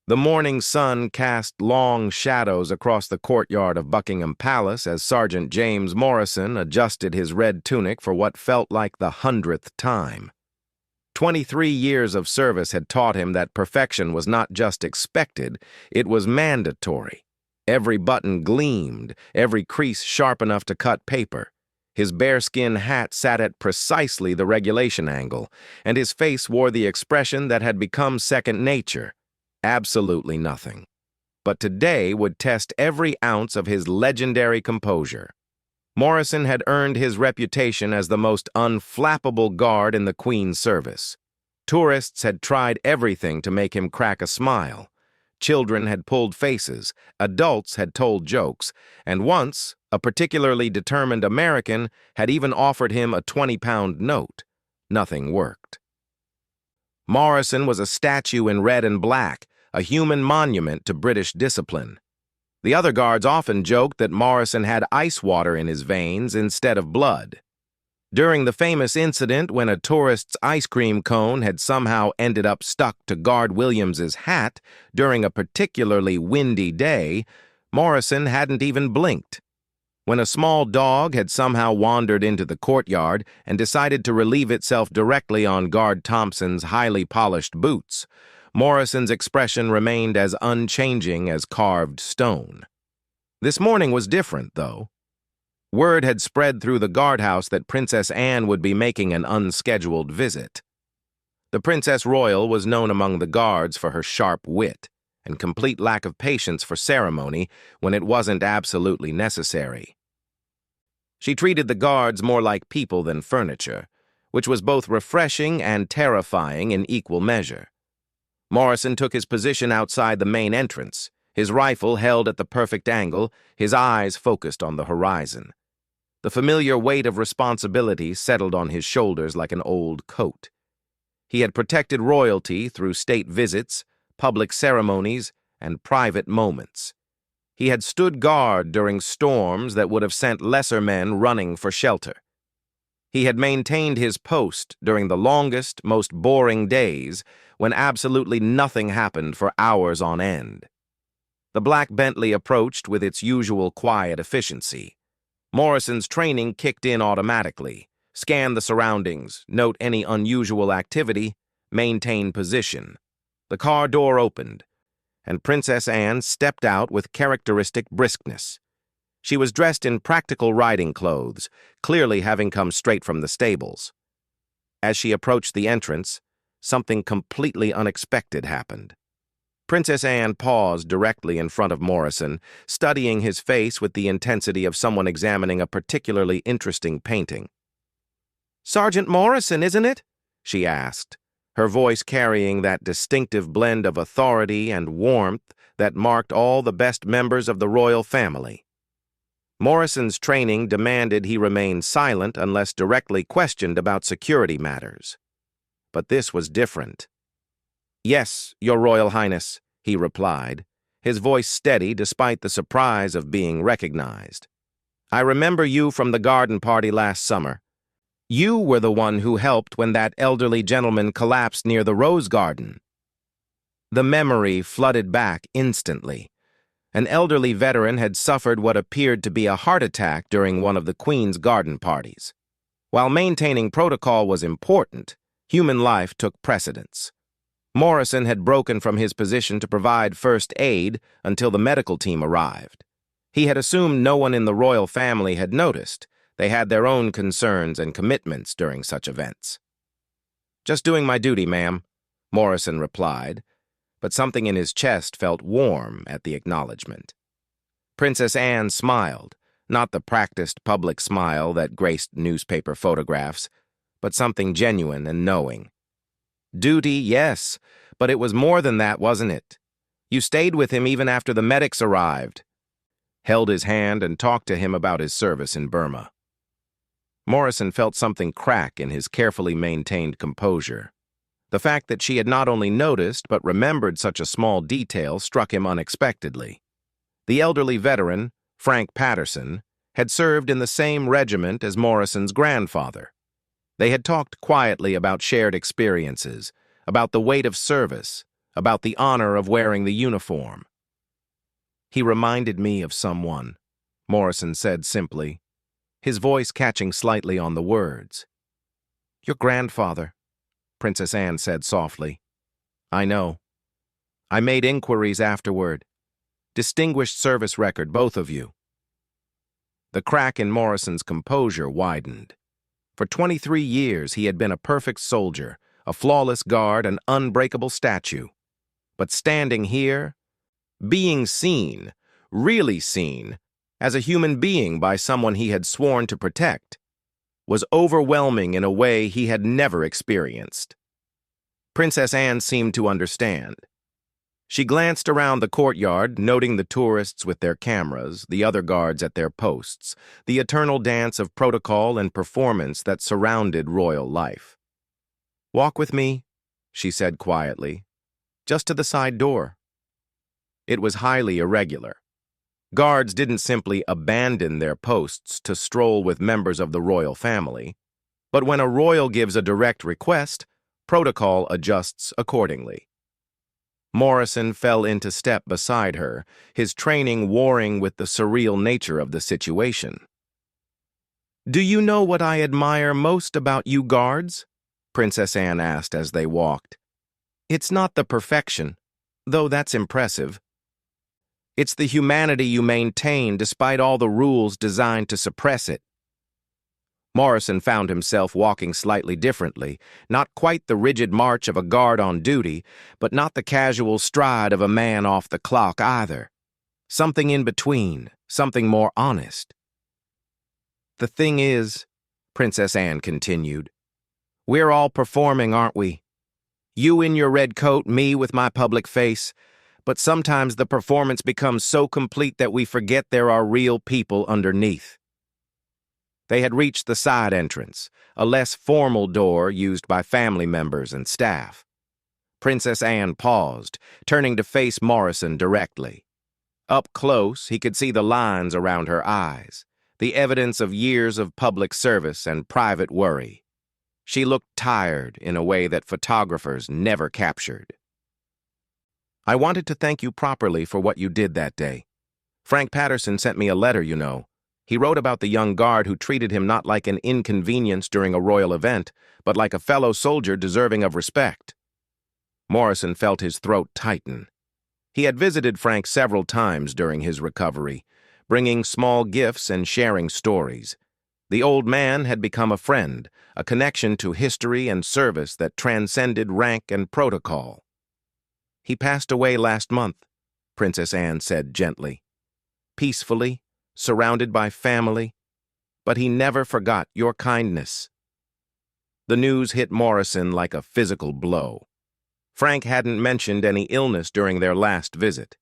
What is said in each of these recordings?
The morning sun cast long shadows across the courtyard of Buckingham Palace as Sergeant James Morrison adjusted his red tunic for what felt like the 100th time. 23 years of service had taught him that perfection was not just expected, it was mandatory. Every button gleamed, every crease sharp enough to cut paper. His bearskin hat sat at precisely the regulation angle, and his face wore the expression that had become second nature. Absolutely nothing. But today would test every ounce of his legendary composure. Morrison had earned his reputation as the most unflappable guard in the Queen's service. Tourists had tried everything to make him crack a smile. Children had pulled faces, adults had told jokes, and once, a particularly determined American had even offered him a 20-pound note. Nothing worked. Morrison was a statue in red and black, a human monument to British discipline. The other guards often joked that Morrison had ice water in his veins instead of blood. During the famous incident when a tourist's ice cream cone had somehow ended up stuck to Guard Williams's hat during a particularly windy day, Morrison hadn't even blinked. When a small dog had somehow wandered into the courtyard and decided to relieve itself directly on Guard Thompson's highly polished boots, Morrison's expression remained as unchanging as carved stone. This morning was different, though. Word had spread through the guardhouse that Princess Anne would be making an unscheduled visit. The Princess Royal was known among the guards for her sharp wit and complete lack of patience for ceremony when it wasn't absolutely necessary. She treated the guards more like people than furniture, which was both refreshing and terrifying in equal measure. Morrison took his position outside the main entrance, his rifle held at the perfect angle, his eyes focused on the horizon. The familiar weight of responsibility settled on his shoulders like an old coat. He had protected royalty through state visits, public ceremonies, and private moments. He had stood guard during storms that would have sent lesser men running for shelter. He had maintained his post during the longest, most boring days when absolutely nothing happened for hours on end. The black Bentley approached with its usual quiet efficiency. Morrison's training kicked in automatically. Scan the surroundings, note any unusual activity, maintain position. The car door opened, and Princess Anne stepped out with characteristic briskness. She was dressed in practical riding clothes, clearly having come straight from the stables. As she approached the entrance, something completely unexpected happened. Princess Anne paused directly in front of Morrison, studying his face with the intensity of someone examining a particularly interesting painting. "Sergeant Morrison, isn't it?" she asked, her voice carrying that distinctive blend of authority and warmth that marked all the best members of the royal family. Morrison's training demanded he remain silent unless directly questioned about security matters. But this was different. "Yes, Your Royal Highness," he replied, his voice steady despite the surprise of being recognized. "I remember you from the garden party last summer. You were the one who helped when that elderly gentleman collapsed near the rose garden." The memory flooded back instantly. An elderly veteran had suffered what appeared to be a heart attack during one of the Queen's garden parties. While maintaining protocol was important, human life took precedence. Morrison had broken from his position to provide first aid until the medical team arrived. He had assumed no one in the royal family had noticed. They had their own concerns and commitments during such events. "Just doing my duty, ma'am," Morrison replied, but something in his chest felt warm at the acknowledgement. Princess Anne smiled, not the practiced public smile that graced newspaper photographs, but something genuine and knowing. "Duty, yes, but it was more than that, wasn't it? You stayed with him even after the medics arrived." Held his hand and talked to him about his service in Burma. Morrison felt something crack in his carefully maintained composure. The fact that she had not only noticed but remembered such a small detail struck him unexpectedly. The elderly veteran, Frank Patterson, had served in the same regiment as Morrison's grandfather. They had talked quietly about shared experiences, about the weight of service, about the honor of wearing the uniform. "He reminded me of someone," Morrison said simply, his voice catching slightly on the words. "Your grandfather," Princess Anne said softly. "I know. I made inquiries afterward. Distinguished service record, both of you." The crack in Morrison's composure widened. For 23 years he had been a perfect soldier, a flawless guard, an unbreakable statue. But standing here, being seen, really seen, as a human being by someone he had sworn to protect, was overwhelming in a way he had never experienced. Princess Anne seemed to understand. She glanced around the courtyard, noting the tourists with their cameras, the other guards at their posts, the eternal dance of protocol and performance that surrounded royal life. "Walk with me," she said quietly, "just to the side door." It was highly irregular. Guards didn't simply abandon their posts to stroll with members of the royal family, but when a royal gives a direct request, protocol adjusts accordingly. Morrison fell into step beside her, his training warring with the surreal nature of the situation. "Do you know what I admire most about you guards?" Princess Anne asked as they walked. "It's not the perfection, though that's impressive. It's the humanity you maintain despite all the rules designed to suppress it." Morrison found himself walking slightly differently, not quite the rigid march of a guard on duty, but not the casual stride of a man off the clock either. Something in between, something more honest. "The thing is," Princess Anne continued, "we're all performing, aren't we? You in your red coat, me with my public face, but sometimes the performance becomes so complete that we forget there are real people underneath." They had reached the side entrance, a less formal door used by family members and staff. Princess Anne paused, turning to face Morrison directly. Up close, he could see the lines around her eyes, the evidence of years of public service and private worry. She looked tired in a way that photographers never captured. "I wanted to thank you properly for what you did that day. Frank Patterson sent me a letter, you know. He wrote about the young guard who treated him not like an inconvenience during a royal event, but like a fellow soldier deserving of respect." Morrison felt his throat tighten. He had visited Frank several times during his recovery, bringing small gifts and sharing stories. The old man had become a friend, a connection to history and service that transcended rank and protocol. "He passed away last month," Princess Anne said gently. "Peacefully, surrounded by family, but he never forgot your kindness." The news hit Morrison like a physical blow. Frank hadn't mentioned any illness during their last visit.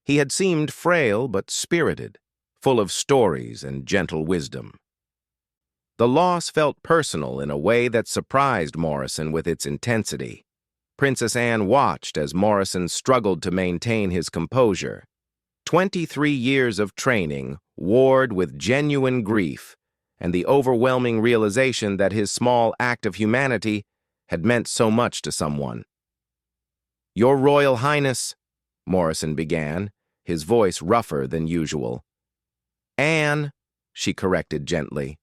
He had seemed frail but spirited, full of stories and gentle wisdom. The loss felt personal in a way that surprised Morrison with its intensity. Princess Anne watched as Morrison struggled to maintain his composure. 23 years of training warred with genuine grief and the overwhelming realization that his small act of humanity had meant so much to someone. "Your Royal Highness," Morrison began, his voice rougher than usual. "Anne," she corrected gently.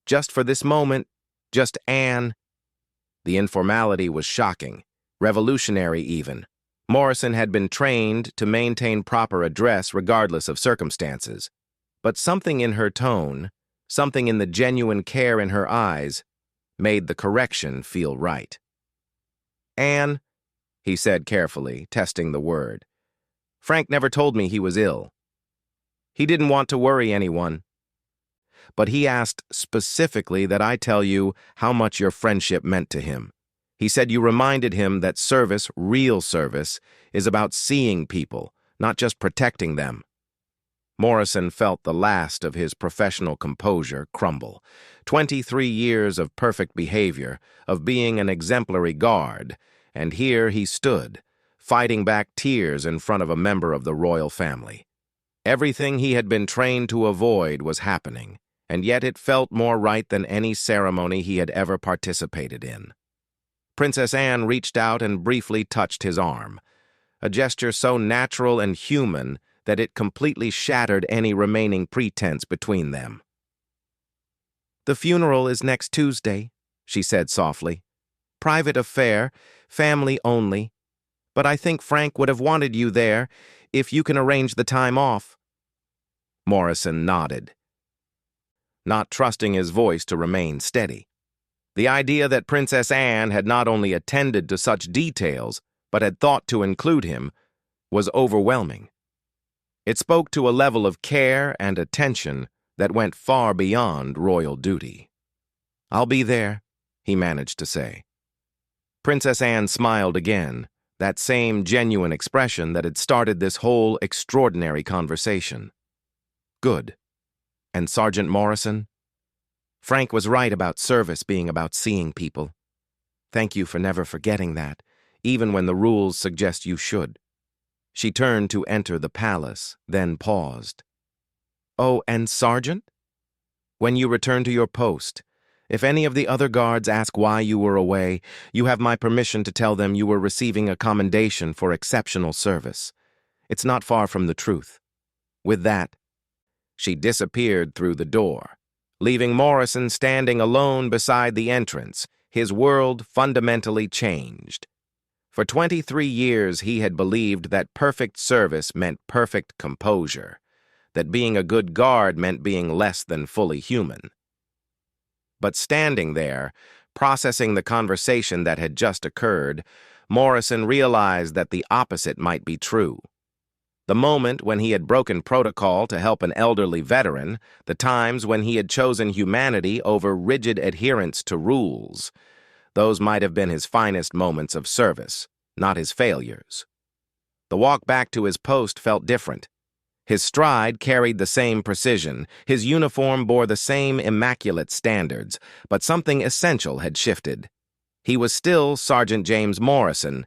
"Just for this moment, just Anne." The informality was shocking, revolutionary even. Morrison had been trained to maintain proper address regardless of circumstances. But something in her tone, something in the genuine care in her eyes, made the correction feel right. "Anne," he said carefully, testing the word. "Frank never told me he was ill. He didn't want to worry anyone. But he asked specifically that I tell you how much your friendship meant to him. He said you reminded him that service, real service, is about seeing people, not just protecting them." Morrison felt the last of his professional composure crumble. 23 years of perfect behavior, of being an exemplary guard, and here he stood, fighting back tears in front of a member of the royal family. Everything he had been trained to avoid was happening, and yet it felt more right than any ceremony he had ever participated in. Princess Anne reached out and briefly touched his arm. a gesture so natural and human that it completely shattered any remaining pretense between them. "The funeral is next Tuesday," she said softly. "Private affair, family only. But I think Frank would have wanted you there if you can arrange the time off." Morrison nodded, not trusting his voice to remain steady. The idea that Princess Anne had not only attended to such details, but had thought to include him, was overwhelming. It spoke to a level of care and attention that went far beyond royal duty. "I'll be there," he managed to say. Princess Anne smiled again, that same genuine expression that had started this whole extraordinary conversation. "Good. And Sergeant Morrison? Frank was right about service being about seeing people. Thank you for never forgetting that, even when the rules suggest you should." She turned to enter the palace, then paused. "Oh, and Sergeant? When you return to your post, if any of the other guards ask why you were away, you have my permission to tell them you were receiving a commendation for exceptional service. It's not far from the truth." With that, she disappeared through the door, leaving Morrison standing alone beside the entrance, his world fundamentally changed. For 23 years he had believed that perfect service meant perfect composure, that being a good guard meant being less than fully human. But standing there, processing the conversation that had just occurred, Morrison realized that the opposite might be true. The moment when he had broken protocol to help an elderly veteran, the times when he had chosen humanity over rigid adherence to rules, those might have been his finest moments of service, not his failures. The walk back to his post felt different. His stride carried the same precision, his uniform bore the same immaculate standards, but something essential had shifted. He was still Sergeant James Morrison,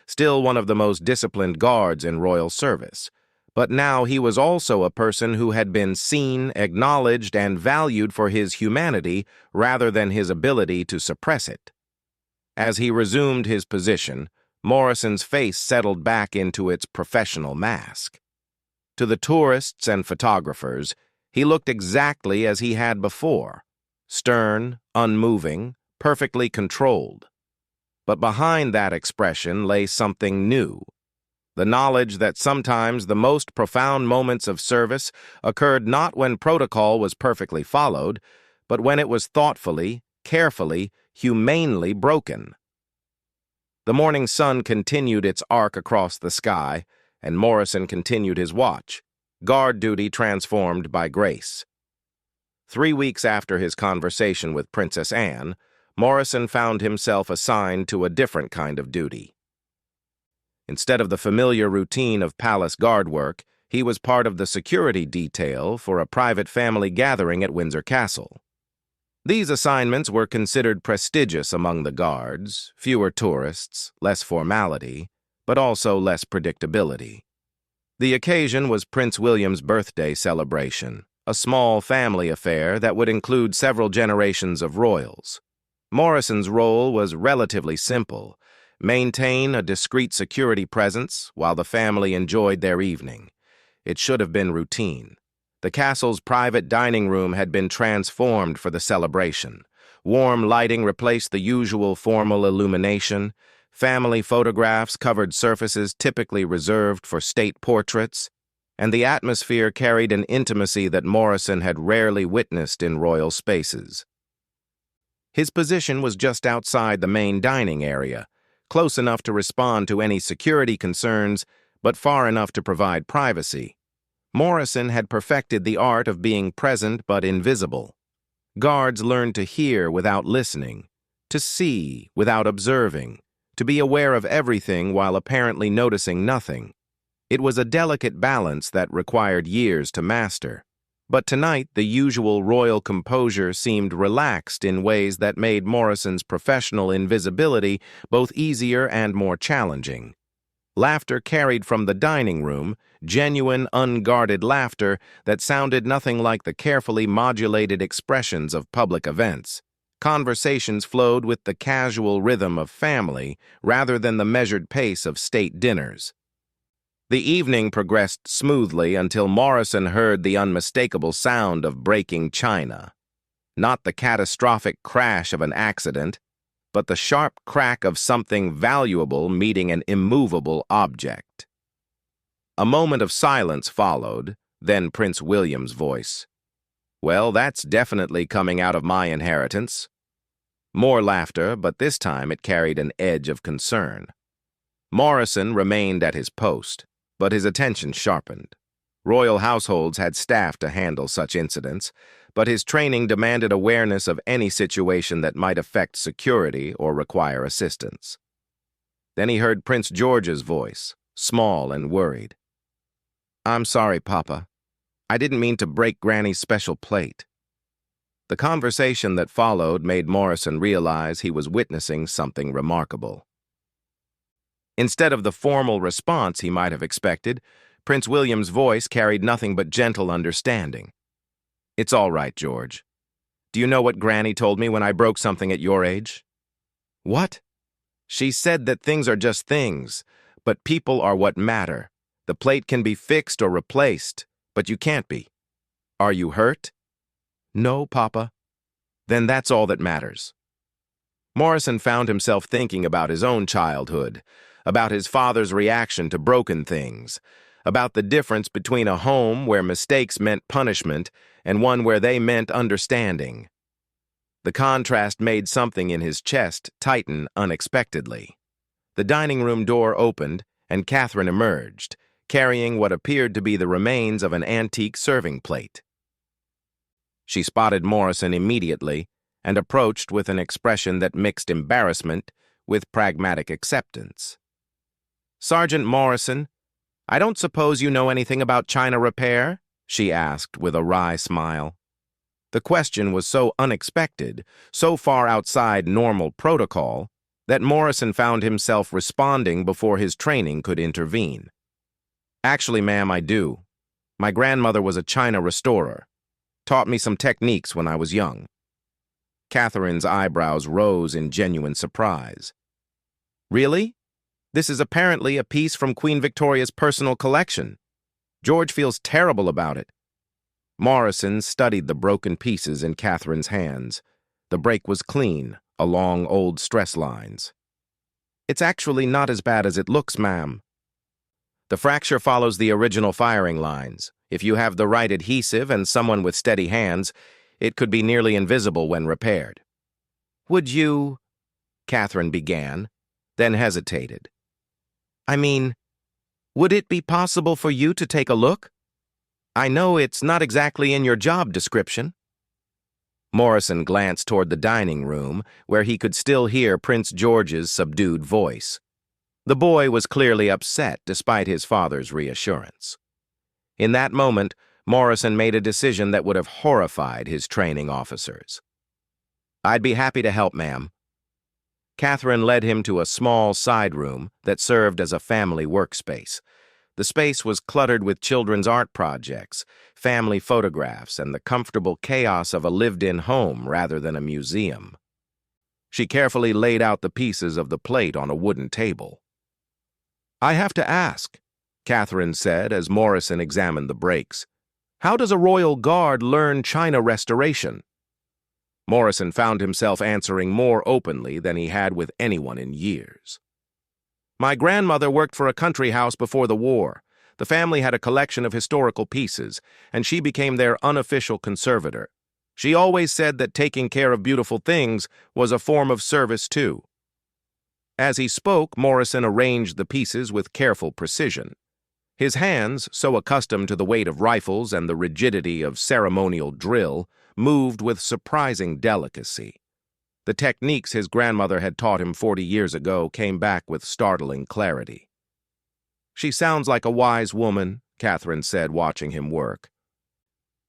still one of the most disciplined guards in royal service, but now he was also a person who had been seen, acknowledged, and valued for his humanity rather than his ability to suppress it. As he resumed his position, Morrison's face settled back into its professional mask. To the tourists and photographers, he looked exactly as he had before, stern, unmoving, perfectly controlled. But behind that expression lay something new, the knowledge that sometimes the most profound moments of service occurred not when protocol was perfectly followed, but when it was thoughtfully, carefully, humanely broken. The morning sun continued its arc across the sky, and Morrison continued his watch, guard duty transformed by grace. 3 weeks after his conversation with Princess Anne, Morrison found himself assigned to a different kind of duty. Instead of the familiar routine of palace guard work, he was part of the security detail for a private family gathering at Windsor Castle. These assignments were considered prestigious among the guards, fewer tourists, less formality, but also less predictability. The occasion was Prince William's birthday celebration, a small family affair that would include several generations of royals. Morrison's role was relatively simple: maintain a discreet security presence while the family enjoyed their evening. It should have been routine. The castle's private dining room had been transformed for the celebration. Warm lighting replaced the usual formal illumination. Family photographs covered surfaces typically reserved for state portraits, and the atmosphere carried an intimacy that Morrison had rarely witnessed in royal spaces. His position was just outside the main dining area, close enough to respond to any security concerns, but far enough to provide privacy. Morrison had perfected the art of being present but invisible. Guards learned to hear without listening, to see without observing, to be aware of everything while apparently noticing nothing. It was a delicate balance that required years to master. But tonight, the usual royal composure seemed relaxed in ways that made Morrison's professional invisibility both easier and more challenging. Laughter carried from the dining room, genuine, unguarded laughter that sounded nothing like the carefully modulated expressions of public events. Conversations flowed with the casual rhythm of family rather than the measured pace of state dinners. The evening progressed smoothly until Morrison heard the unmistakable sound of breaking china. Not the catastrophic crash of an accident, but the sharp crack of something valuable meeting an immovable object. A moment of silence followed, then Prince William's voice. "Well, that's definitely coming out of my inheritance." More laughter, but this time it carried an edge of concern. Morrison remained at his post, but his attention sharpened. Royal households had staff to handle such incidents, but his training demanded awareness of any situation that might affect security or require assistance. Then he heard Prince George's voice, small and worried. "I'm sorry, Papa. I didn't mean to break Granny's special plate." The conversation that followed made Morrison realize he was witnessing something remarkable. Instead of the formal response he might have expected, Prince William's voice carried nothing but gentle understanding. "It's all right, George. Do you know what Granny told me when I broke something at your age?" "What?" "She said that things are just things, but people are what matter. The plate can be fixed or replaced, but you can't be. Are you hurt?" "No, Papa." "Then that's all that matters." Morrison found himself thinking about his own childhood, about his father's reaction to broken things, about the difference between a home where mistakes meant punishment and one where they meant understanding. The contrast made something in his chest tighten unexpectedly. The dining room door opened, and Catherine emerged, carrying what appeared to be the remains of an antique serving plate. She spotted Morrison immediately and approached with an expression that mixed embarrassment with pragmatic acceptance. "Sergeant Morrison, I don't suppose you know anything about china repair?" she asked with a wry smile. The question was so unexpected, so far outside normal protocol, that Morrison found himself responding before his training could intervene. "Actually, ma'am, I do. My grandmother was a china restorer. Taught me some techniques when I was young." Catherine's eyebrows rose in genuine surprise. "Really? This is apparently a piece from Queen Victoria's personal collection. George feels terrible about it." Morrison studied the broken pieces in Catherine's hands. The break was clean, along old stress lines. "It's actually not as bad as it looks, ma'am. The fracture follows the original firing lines. If you have the right adhesive and someone with steady hands, it could be nearly invisible when repaired." "Would you—" Catherine began, then hesitated. "I mean, would it be possible for you to take a look? I know it's not exactly in your job description." Morrison glanced toward the dining room, where he could still hear Prince George's subdued voice. The boy was clearly upset despite his father's reassurance. In that moment, Morrison made a decision that would have horrified his training officers. "I'd be happy to help, ma'am." Catherine led him to a small side room that served as a family workspace. The space was cluttered with children's art projects, family photographs, and the comfortable chaos of a lived-in home rather than a museum. She carefully laid out the pieces of the plate on a wooden table. "I have to ask," Catherine said as Morrison examined the breaks, "how does a royal guard learn china restoration?" Morrison found himself answering more openly than he had with anyone in years. "My grandmother worked for a country house before the war. The family had a collection of historical pieces, and she became their unofficial conservator. She always said that taking care of beautiful things was a form of service too." As he spoke, Morrison arranged the pieces with careful precision. His hands, so accustomed to the weight of rifles and the rigidity of ceremonial drill, moved with surprising delicacy. The techniques his grandmother had taught him 40 years ago came back with startling clarity. "She sounds like a wise woman," Catherine said, watching him work.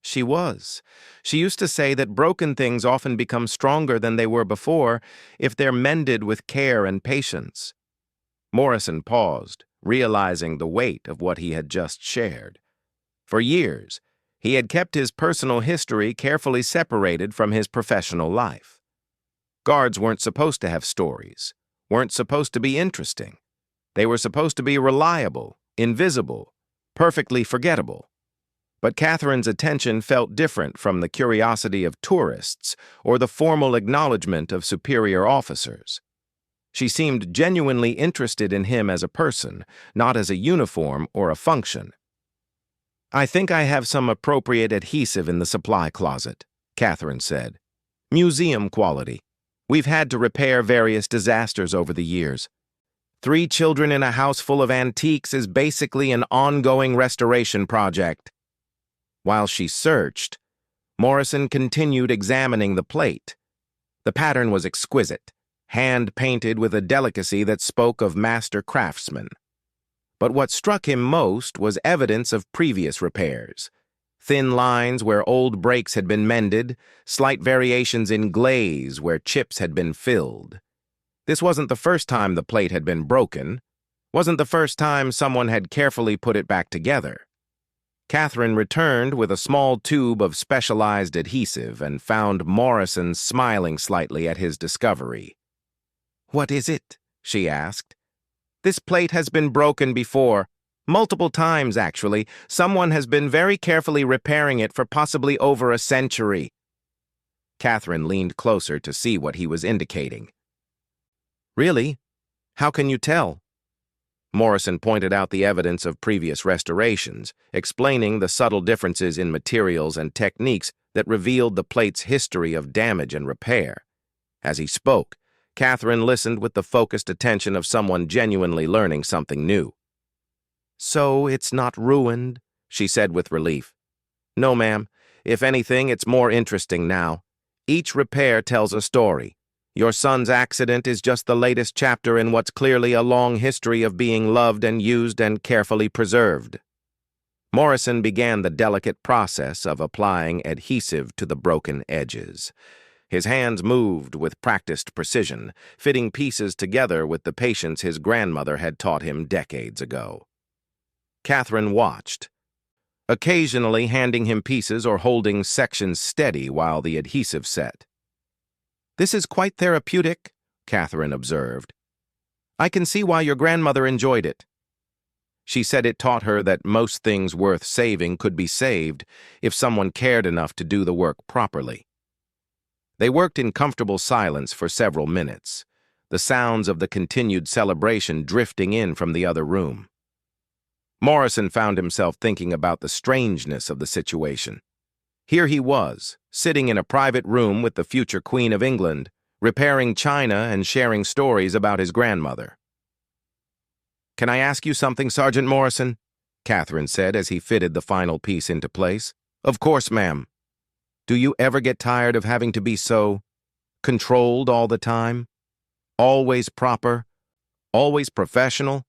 "She was. She used to say that broken things often become stronger than they were before if they're mended with care and patience." Morrison paused, realizing the weight of what he had just shared. For years, he had kept his personal history carefully separated from his professional life. Guards weren't supposed to have stories, weren't supposed to be interesting. They were supposed to be reliable, invisible, perfectly forgettable. But Catherine's attention felt different from the curiosity of tourists or the formal acknowledgement of superior officers. She seemed genuinely interested in him as a person, not as a uniform or a function. "I think I have some appropriate adhesive in the supply closet," Catherine said. "Museum quality. We've had to repair various disasters over the years. 3 children in a house full of antiques is basically an ongoing restoration project." While she searched, Morrison continued examining the plate. The pattern was exquisite, hand-painted with a delicacy that spoke of master craftsmen. But what struck him most was evidence of previous repairs. Thin lines where old breaks had been mended, slight variations in glaze where chips had been filled. This wasn't the first time the plate had been broken, wasn't the first time someone had carefully put it back together. Catherine returned with a small tube of specialized adhesive and found Morrison smiling slightly at his discovery. "What is it?" she asked. "This plate has been broken before. Multiple times, actually. Someone has been very carefully repairing it for possibly over a century." Catherine leaned closer to see what he was indicating. "Really? How can you tell?" Morrison pointed out the evidence of previous restorations, explaining the subtle differences in materials and techniques that revealed the plate's history of damage and repair. As he spoke, Catherine listened with the focused attention of someone genuinely learning something new. "So it's not ruined?" she said with relief. "No, ma'am. If anything, it's more interesting now. Each repair tells a story. Your son's accident is just the latest chapter in what's clearly a long history of being loved and used and carefully preserved." Morrison began the delicate process of applying adhesive to the broken edges. His hands moved with practiced precision, fitting pieces together with the patience his grandmother had taught him decades ago. Catherine watched, occasionally handing him pieces or holding sections steady while the adhesive set. "This is quite therapeutic," Catherine observed. "I can see why your grandmother enjoyed it." She said it taught her that most things worth saving could be saved if someone cared enough to do the work properly. They worked in comfortable silence for several minutes, the sounds of the continued celebration drifting in from the other room. Morrison found himself thinking about the strangeness of the situation. Here he was, sitting in a private room with the future Queen of England, repairing china and sharing stories about his grandmother. "Can I ask you something, Sergeant Morrison?" Catherine said as he fitted the final piece into place. "Of course, ma'am." "Do you ever get tired of having to be so controlled all the time? Always proper? Always professional?"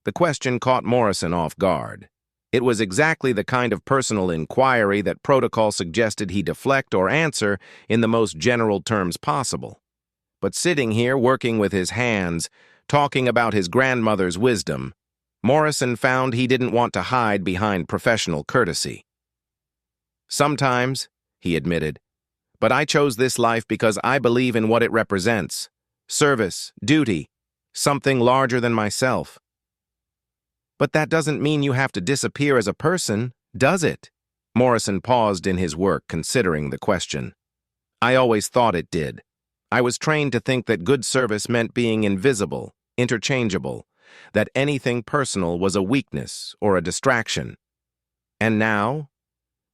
The question caught Morrison off guard. It was exactly the kind of personal inquiry that protocol suggested he deflect or answer in the most general terms possible. But sitting here working with his hands, talking about his grandmother's wisdom, Morrison found he didn't want to hide behind professional courtesy. "Sometimes," he admitted, "but I chose this life because I believe in what it represents. Service, duty, something larger than myself." "But that doesn't mean you have to disappear as a person, does it?" Morrison paused in his work, considering the question. "I always thought it did. I was trained to think that good service meant being invisible, interchangeable, that anything personal was a weakness or a distraction. And now?"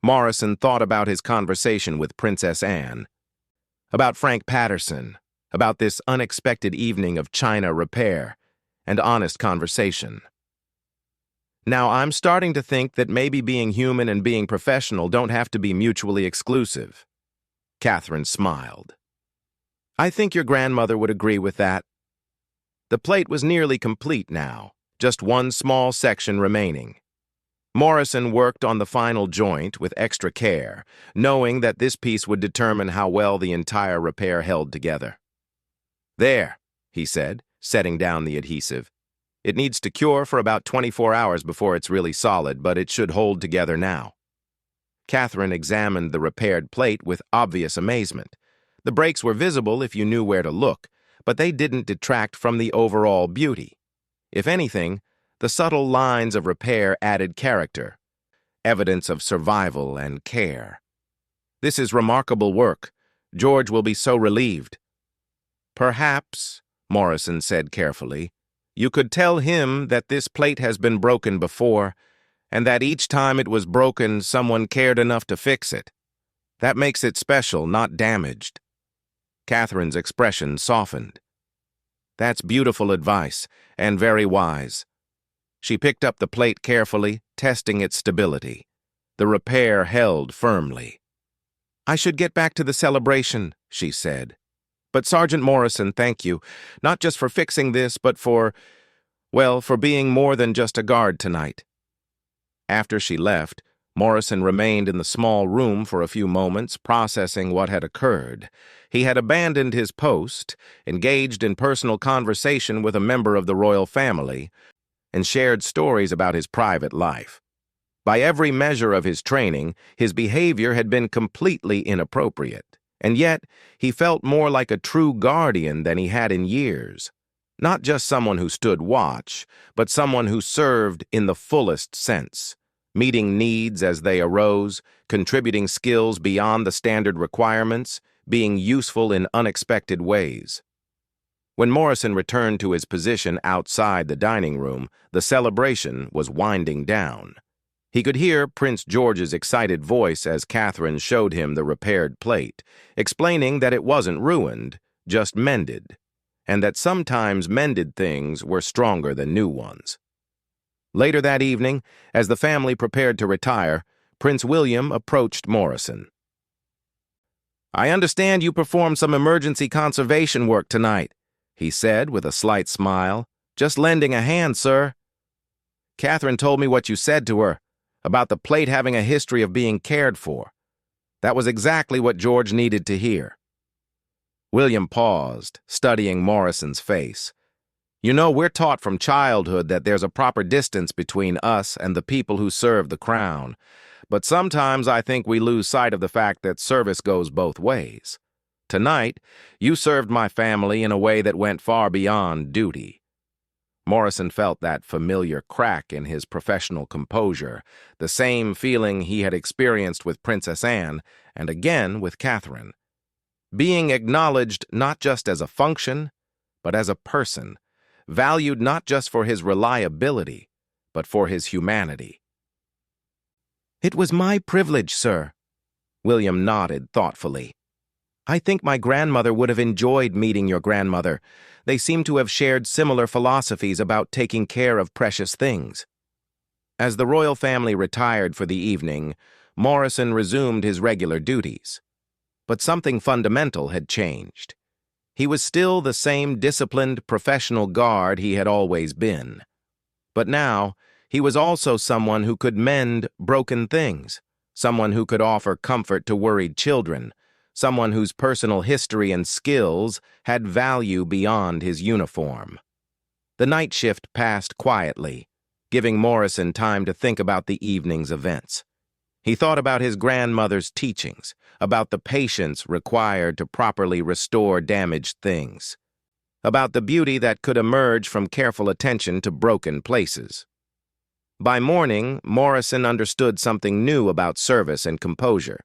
Morrison thought about his conversation with Princess Anne, about Frank Patterson, about this unexpected evening of china repair and honest conversation. "Now, I'm starting to think that maybe being human and being professional don't have to be mutually exclusive." Catherine smiled. "I think your grandmother would agree with that." The plate was nearly complete now, just one small section remaining. Morrison worked on the final joint with extra care, knowing that this piece would determine how well the entire repair held together. "There," he said, setting down the adhesive. "It needs to cure for about 24 hours before it's really solid, but it should hold together now." Catherine examined the repaired plate with obvious amazement. The breaks were visible if you knew where to look, but they didn't detract from the overall beauty. If anything, The subtle lines of repair added character, evidence of survival and care. "This is remarkable work. George will be so relieved." "Perhaps," Morrison said carefully, "you could tell him that this plate has been broken before, and that each time it was broken, someone cared enough to fix it. That makes it special, not damaged." Catherine's expression softened. "That's beautiful advice, and very wise." She picked up the plate carefully, testing its stability. The repair held firmly. "I should get back to the celebration," she said. "But Sergeant Morrison, thank you, not just for fixing this, but for being more than just a guard tonight." After she left, Morrison remained in the small room for a few moments, processing what had occurred. He had abandoned his post, engaged in personal conversation with a member of the royal family, and shared stories about his private life. By every measure of his training, his behavior had been completely inappropriate, and yet he felt more like a true guardian than he had in years. Not just someone who stood watch, but someone who served in the fullest sense, meeting needs as they arose, contributing skills beyond the standard requirements, being useful in unexpected ways. When Morrison returned to his position outside the dining room, the celebration was winding down. He could hear Prince George's excited voice as Catherine showed him the repaired plate, explaining that it wasn't ruined, just mended, and that sometimes mended things were stronger than new ones. Later that evening, as the family prepared to retire, Prince William approached Morrison. "I understand you performed some emergency conservation work tonight," he said with a slight smile. "Just lending a hand, sir." "Catherine told me what you said to her, about the plate having a history of being cared for. That was exactly what George needed to hear." William paused, studying Morrison's face. "You know, we're taught from childhood that there's a proper distance between us and the people who serve the crown, but sometimes I think we lose sight of the fact that service goes both ways. Tonight, you served my family in a way that went far beyond duty." Morrison felt that familiar crack in his professional composure, the same feeling he had experienced with Princess Anne and again with Catherine. Being acknowledged not just as a function, but as a person, valued not just for his reliability, but for his humanity. "It was my privilege, sir." William nodded thoughtfully. "I think my grandmother would have enjoyed meeting your grandmother. They seem to have shared similar philosophies about taking care of precious things." As the royal family retired for the evening, Morrison resumed his regular duties. But something fundamental had changed. He was still the same disciplined, professional guard he had always been. But now, he was also someone who could mend broken things, someone who could offer comfort to worried children, someone whose personal history and skills had value beyond his uniform. The night shift passed quietly, giving Morrison time to think about the evening's events. He thought about his grandmother's teachings, about the patience required to properly restore damaged things, about the beauty that could emerge from careful attention to broken places. By morning, Morrison understood something new about service and composure.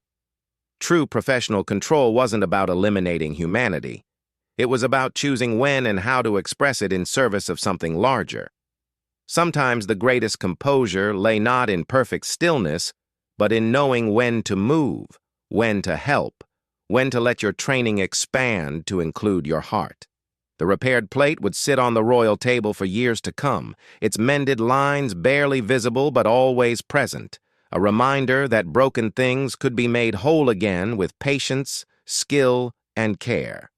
True professional control wasn't about eliminating humanity. It was about choosing when and how to express it in service of something larger. Sometimes the greatest composure lay not in perfect stillness, but in knowing when to move, when to help, when to let your training expand to include your heart. The repaired plate would sit on the royal table for years to come, its mended lines barely visible but always present, a reminder that broken things could be made whole again with patience, skill, and care.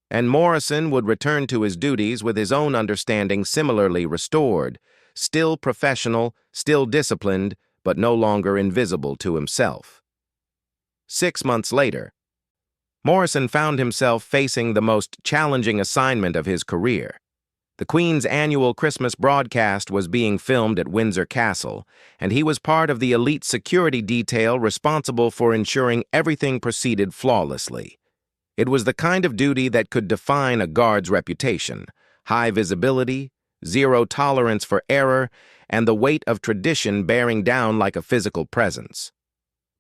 And Morrison would return to his duties with his own understanding similarly restored, still professional, still disciplined, but no longer invisible to himself. 6 months later, Morrison found himself facing the most challenging assignment of his career. The Queen's annual Christmas broadcast was being filmed at Windsor Castle, and he was part of the elite security detail responsible for ensuring everything proceeded flawlessly. It was the kind of duty that could define a guard's reputation: high visibility, zero tolerance for error, and the weight of tradition bearing down like a physical presence.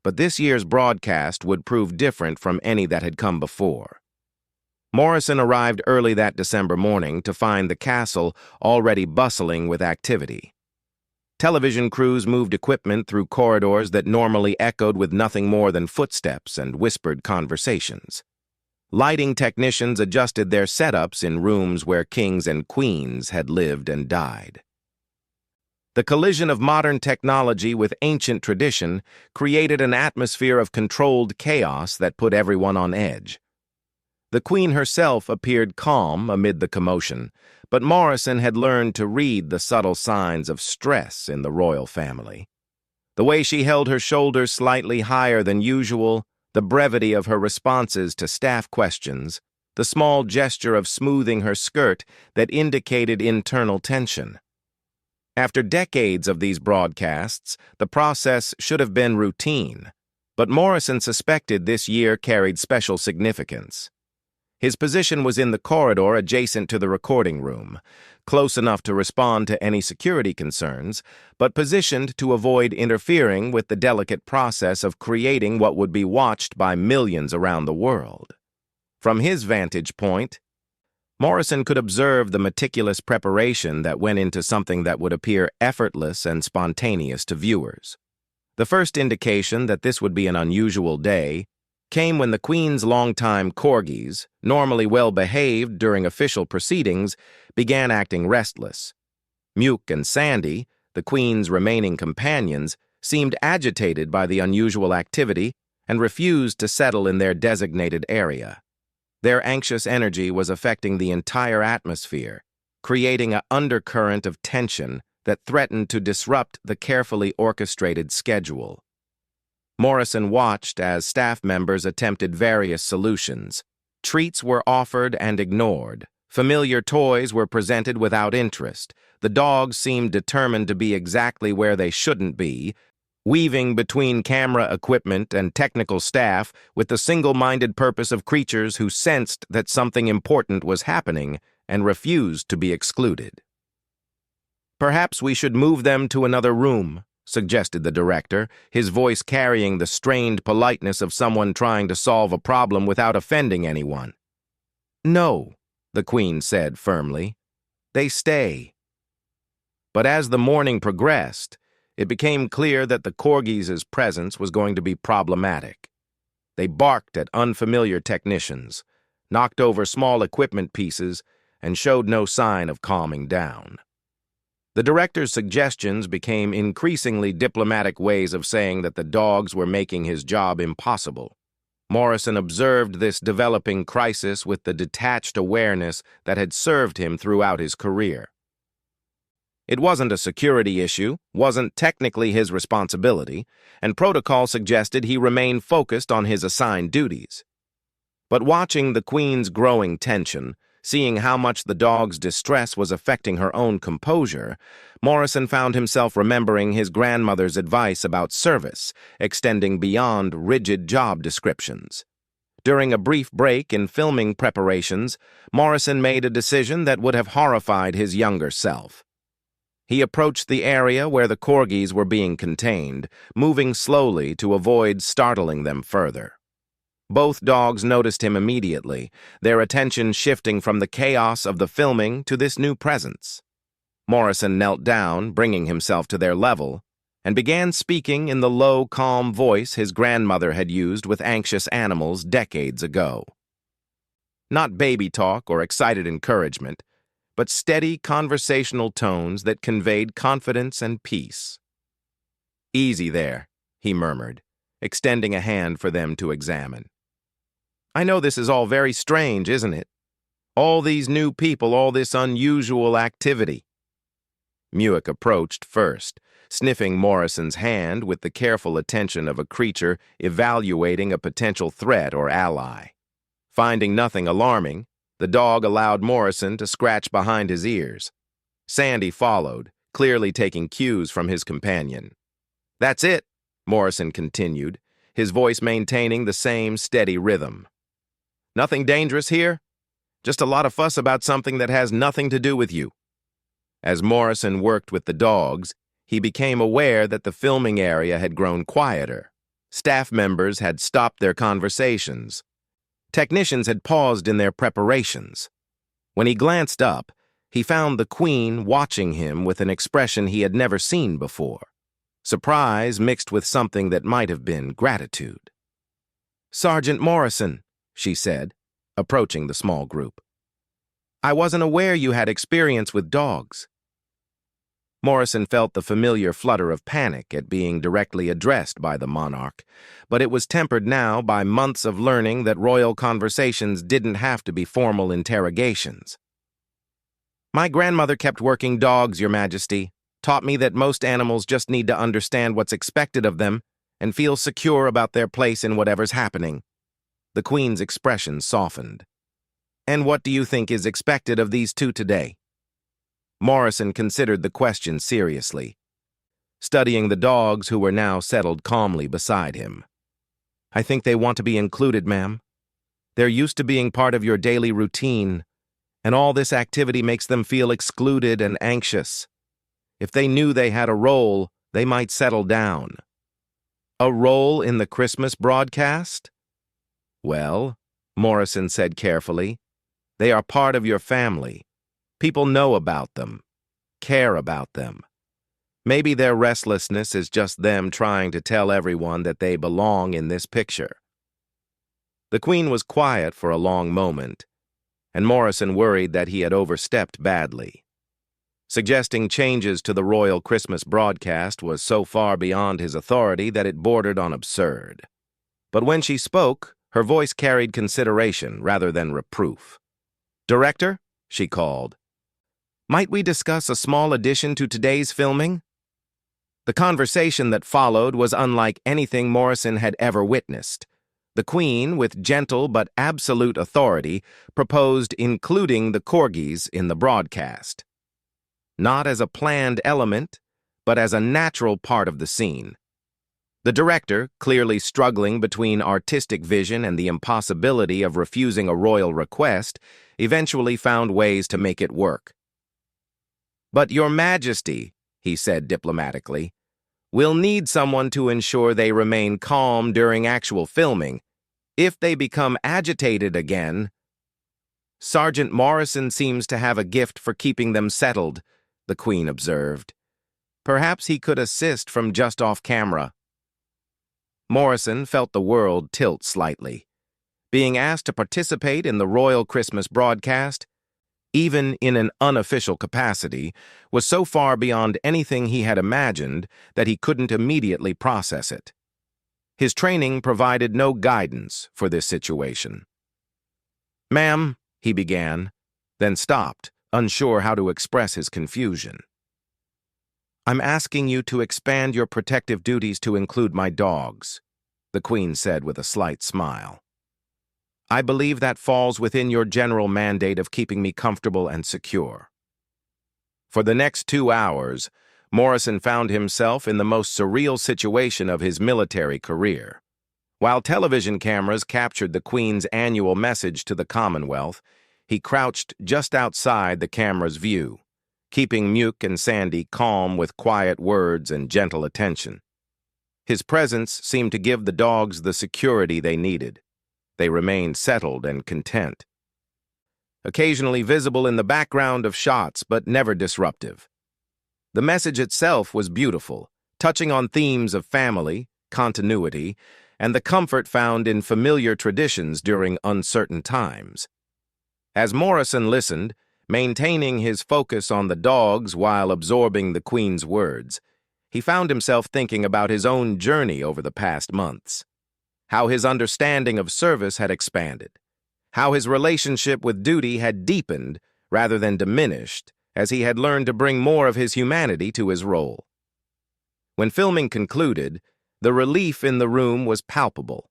But this year's broadcast would prove different from any that had come before. Morrison arrived early that December morning to find the castle already bustling with activity. Television crews moved equipment through corridors that normally echoed with nothing more than footsteps and whispered conversations. Lighting technicians adjusted their setups in rooms where kings and queens had lived and died. The collision of modern technology with ancient tradition created an atmosphere of controlled chaos that put everyone on edge. The Queen herself appeared calm amid the commotion, but Morrison had learned to read the subtle signs of stress in the royal family. The way she held her shoulders slightly higher than usual, the brevity of her responses to staff questions, the small gesture of smoothing her skirt that indicated internal tension. After decades of these broadcasts, the process should have been routine, but Morrison suspected this year carried special significance. His position was in the corridor adjacent to the recording room, close enough to respond to any security concerns, but positioned to avoid interfering with the delicate process of creating what would be watched by millions around the world. From his vantage point, Morrison could observe the meticulous preparation that went into something that would appear effortless and spontaneous to viewers. The first indication that this would be an unusual day came when the Queen's longtime corgis, normally well-behaved during official proceedings, began acting restless. Muke and Sandy, the Queen's remaining companions, seemed agitated by the unusual activity and refused to settle in their designated area. Their anxious energy was affecting the entire atmosphere, creating an undercurrent of tension that threatened to disrupt the carefully orchestrated schedule. Morrison watched as staff members attempted various solutions. Treats were offered and ignored. Familiar toys were presented without interest. The dogs seemed determined to be exactly where they shouldn't be, weaving between camera equipment and technical staff with the single-minded purpose of creatures who sensed that something important was happening and refused to be excluded. "Perhaps we should move them to another room," suggested the director, his voice carrying the strained politeness of someone trying to solve a problem without offending anyone. "No," the Queen said firmly. "They stay." But as the morning progressed, it became clear that the corgis' presence was going to be problematic. They barked at unfamiliar technicians, knocked over small equipment pieces, and showed no sign of calming down. The director's suggestions became increasingly diplomatic ways of saying that the dogs were making his job impossible. Morrison observed this developing crisis with the detached awareness that had served him throughout his career. It wasn't a security issue, wasn't technically his responsibility, and protocol suggested he remain focused on his assigned duties. But watching the Queen's growing tension, seeing how much the dog's distress was affecting her own composure, Morrison found himself remembering his grandmother's advice about service, extending beyond rigid job descriptions. During a brief break in filming preparations, Morrison made a decision that would have horrified his younger self. He approached the area where the corgis were being contained, moving slowly to avoid startling them further. Both dogs noticed him immediately, their attention shifting from the chaos of the filming to this new presence. Morrison knelt down, bringing himself to their level, and began speaking in the low, calm voice his grandmother had used with anxious animals decades ago. Not baby talk or excited encouragement, but steady conversational tones that conveyed confidence and peace. "Easy there," he murmured, extending a hand for them to examine. "I know this is all very strange, isn't it? All these new people, all this unusual activity." Muick approached first, sniffing Morrison's hand with the careful attention of a creature evaluating a potential threat or ally. Finding nothing alarming, the dog allowed Morrison to scratch behind his ears. Sandy followed, clearly taking cues from his companion. "That's it," Morrison continued, his voice maintaining the same steady rhythm. "Nothing dangerous here? Just a lot of fuss about something that has nothing to do with you." As Morrison worked with the dogs, he became aware that the filming area had grown quieter. Staff members had stopped their conversations. Technicians had paused in their preparations. When he glanced up, he found the Queen watching him with an expression he had never seen before. Surprise mixed with something that might have been gratitude. "Sergeant Morrison," she said, approaching the small group. "I wasn't aware you had experience with dogs." Morrison felt the familiar flutter of panic at being directly addressed by the monarch, but it was tempered now by months of learning that royal conversations didn't have to be formal interrogations. "My grandmother kept working dogs, Your Majesty, taught me that most animals just need to understand what's expected of them and feel secure about their place in whatever's happening." The Queen's expression softened. "And what do you think is expected of these two today?" Morrison considered the question seriously, studying the dogs who were now settled calmly beside him. "I think they want to be included, ma'am. They're used to being part of your daily routine, and all this activity makes them feel excluded and anxious. If they knew they had a role, they might settle down." "A role in the Christmas broadcast?" "Well," Morrison said carefully, "they are part of your family. People know about them, care about them. Maybe their restlessness is just them trying to tell everyone that they belong in this picture." The Queen was quiet for a long moment, and Morrison worried that he had overstepped badly. Suggesting changes to the royal Christmas broadcast was so far beyond his authority that it bordered on absurd. But when she spoke, her voice carried consideration rather than reproof. "Director," she called, "might we discuss a small addition to today's filming?" The conversation that followed was unlike anything Morrison had ever witnessed. The Queen, with gentle but absolute authority, proposed including the corgis in the broadcast. Not as a planned element, but as a natural part of the scene. The director, clearly struggling between artistic vision and the impossibility of refusing a royal request, eventually found ways to make it work. "But Your Majesty," he said diplomatically, "will need someone to ensure they remain calm during actual filming. If they become agitated again..." "Sergeant Morrison seems to have a gift for keeping them settled," the Queen observed. "Perhaps he could assist from just off camera." Morrison felt the world tilt slightly. Being asked to participate in the royal Christmas broadcast, even in an unofficial capacity, was so far beyond anything he had imagined that he couldn't immediately process it. His training provided no guidance for this situation. "Ma'am," he began, then stopped, unsure how to express his confusion. "I'm asking you to expand your protective duties to include my dogs," the Queen said with a slight smile. "I believe that falls within your general mandate of keeping me comfortable and secure." For the next 2 hours, Morrison found himself in the most surreal situation of his military career. While television cameras captured the Queen's annual message to the Commonwealth, he crouched just outside the camera's view, keeping Muke and Sandy calm with quiet words and gentle attention. His presence seemed to give the dogs the security they needed. They remained settled and content. Occasionally visible in the background of shots, but never disruptive. The message itself was beautiful, touching on themes of family, continuity, and the comfort found in familiar traditions during uncertain times. As Morrison listened, maintaining his focus on the dogs while absorbing the Queen's words, he found himself thinking about his own journey over the past months. How his understanding of service had expanded. How his relationship with duty had deepened rather than diminished as he had learned to bring more of his humanity to his role. When filming concluded, the relief in the room was palpable.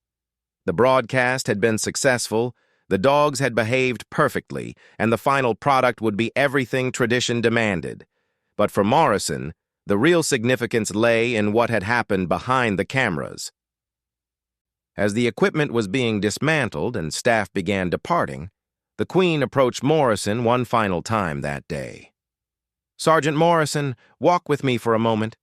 The broadcast had been successful, the dogs had behaved perfectly, and the final product would be everything tradition demanded. But for Morrison, the real significance lay in what had happened behind the cameras. As the equipment was being dismantled and staff began departing, the Queen approached Morrison one final time that day. "Sergeant Morrison, walk with me for a moment."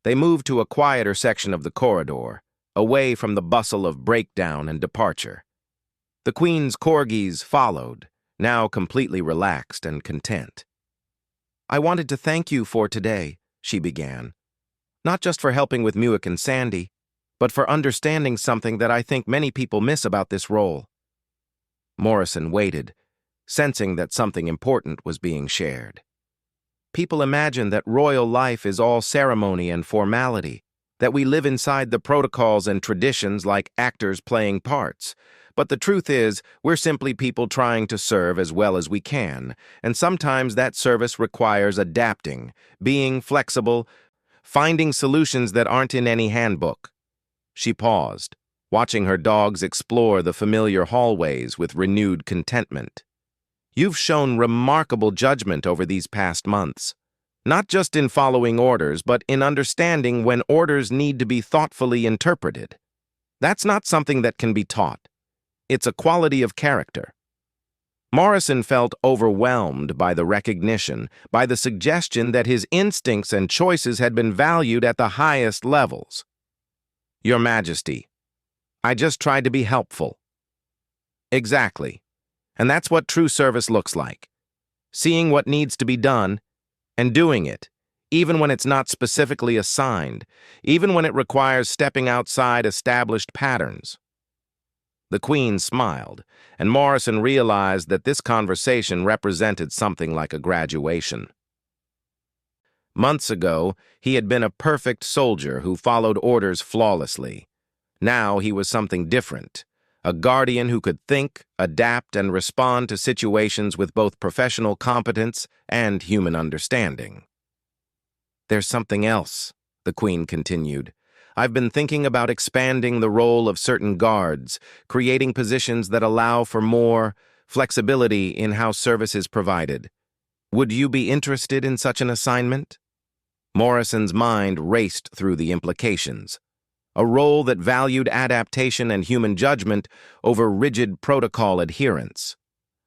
They moved to a quieter section of the corridor, away from the bustle of breakdown and departure. The Queen's corgis followed, now completely relaxed and content. "I wanted to thank you for today," she began. "Not just for helping with Muick and Sandy, but for understanding something that I think many people miss about this role." Morrison waited, sensing that something important was being shared. People imagine that royal life is all ceremony and formality, that we live inside the protocols and traditions like actors playing parts. But the truth is, we're simply people trying to serve as well as we can, and sometimes that service requires adapting, being flexible, finding solutions that aren't in any handbook. She paused, watching her dogs explore the familiar hallways with renewed contentment. "You've shown remarkable judgment over these past months, not just in following orders, but in understanding when orders need to be thoughtfully interpreted. That's not something that can be taught. It's a quality of character." Morrison felt overwhelmed by the recognition, by the suggestion that his instincts and choices had been valued at the highest levels. "Your Majesty, I just tried to be helpful." "Exactly. And that's what true service looks like. Seeing what needs to be done and doing it, even when it's not specifically assigned, even when it requires stepping outside established patterns." The Queen smiled, and Morrison realized that this conversation represented something like a graduation. Months ago, he had been a perfect soldier who followed orders flawlessly. Now he was something different, a guardian who could think, adapt, and respond to situations with both professional competence and human understanding. "There's something else," the Queen continued. "I've been thinking about expanding the role of certain guards, creating positions that allow for more flexibility in how service is provided. Would you be interested in such an assignment?" Morrison's mind raced through the implications. A role that valued adaptation and human judgment over rigid protocol adherence.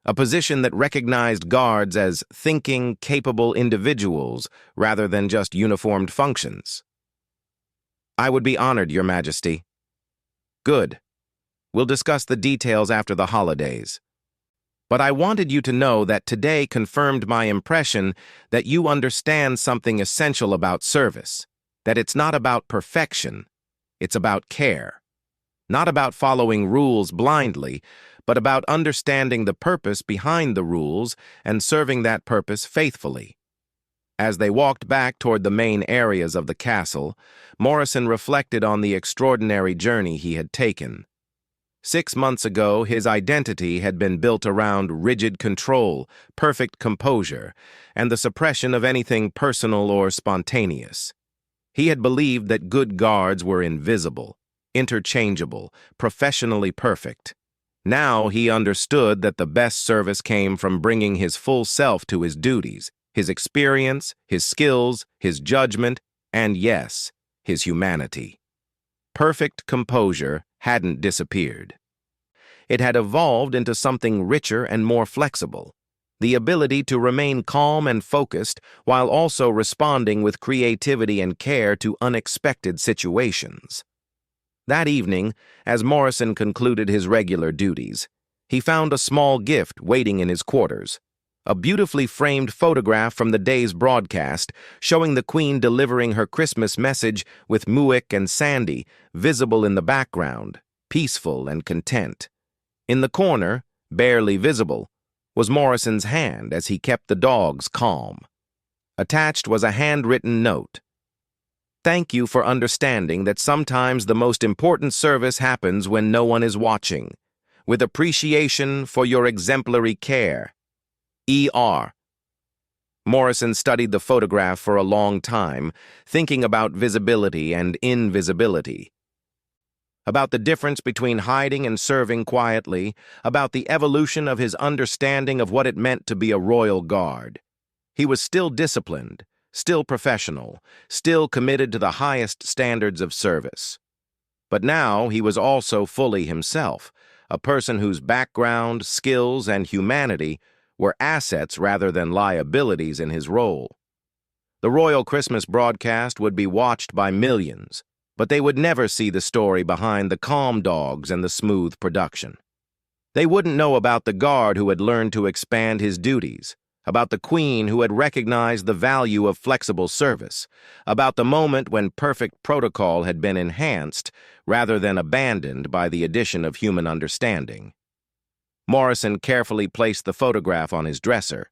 A position that recognized guards as thinking, capable individuals rather than just uniformed functions. "I would be honored, Your Majesty." "Good. We'll discuss the details after the holidays. But I wanted you to know that today confirmed my impression that you understand something essential about service, that it's not about perfection, it's about care. Not about following rules blindly, but about understanding the purpose behind the rules and serving that purpose faithfully." As they walked back toward the main areas of the castle, Morrison reflected on the extraordinary journey he had taken. 6 months ago, his identity had been built around rigid control, perfect composure, and the suppression of anything personal or spontaneous. He had believed that good guards were invisible, interchangeable, professionally perfect. Now he understood that the best service came from bringing his full self to his duties, his experience, his skills, his judgment, and yes, his humanity. Perfect composure hadn't disappeared. It had evolved into something richer and more flexible, the ability to remain calm and focused while also responding with creativity and care to unexpected situations. That evening, as Morrison concluded his regular duties, he found a small gift waiting in his quarters, a beautifully framed photograph from the day's broadcast showing the Queen delivering her Christmas message with Muick and Sandy visible in the background, peaceful and content. In the corner, barely visible, was Morrison's hand as he kept the dogs calm. Attached was a handwritten note. "Thank you for understanding that sometimes the most important service happens when no one is watching. With appreciation for your exemplary care. E.R." Morrison studied the photograph for a long time, thinking about visibility and invisibility. About the difference between hiding and serving quietly, about the evolution of his understanding of what it meant to be a royal guard. He was still disciplined, still professional, still committed to the highest standards of service. But now he was also fully himself, a person whose background, skills, and humanity were assets rather than liabilities in his role. The royal Christmas broadcast would be watched by millions, but they would never see the story behind the calm dogs and the smooth production. They wouldn't know about the guard who had learned to expand his duties, about the queen who had recognized the value of flexible service, about the moment when perfect protocol had been enhanced rather than abandoned by the addition of human understanding. Morrison carefully placed the photograph on his dresser,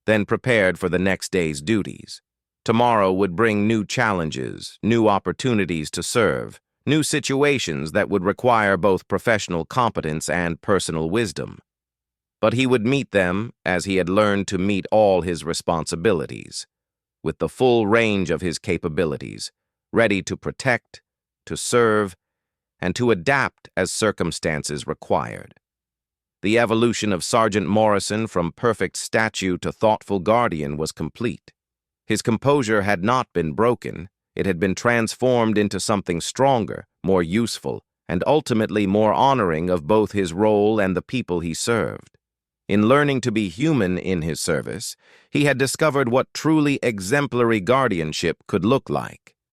then prepared for the next day's duties. Tomorrow would bring new challenges, new opportunities to serve, new situations that would require both professional competence and personal wisdom. But he would meet them as he had learned to meet all his responsibilities, with the full range of his capabilities, ready to protect, to serve, and to adapt as circumstances required. The evolution of Sergeant Morrison from perfect statue to thoughtful guardian was complete. His composure had not been broken. It had been transformed into something stronger, more useful, and ultimately more honoring of both his role and the people he served. In learning to be human in his service, he had discovered what truly exemplary guardianship could look like.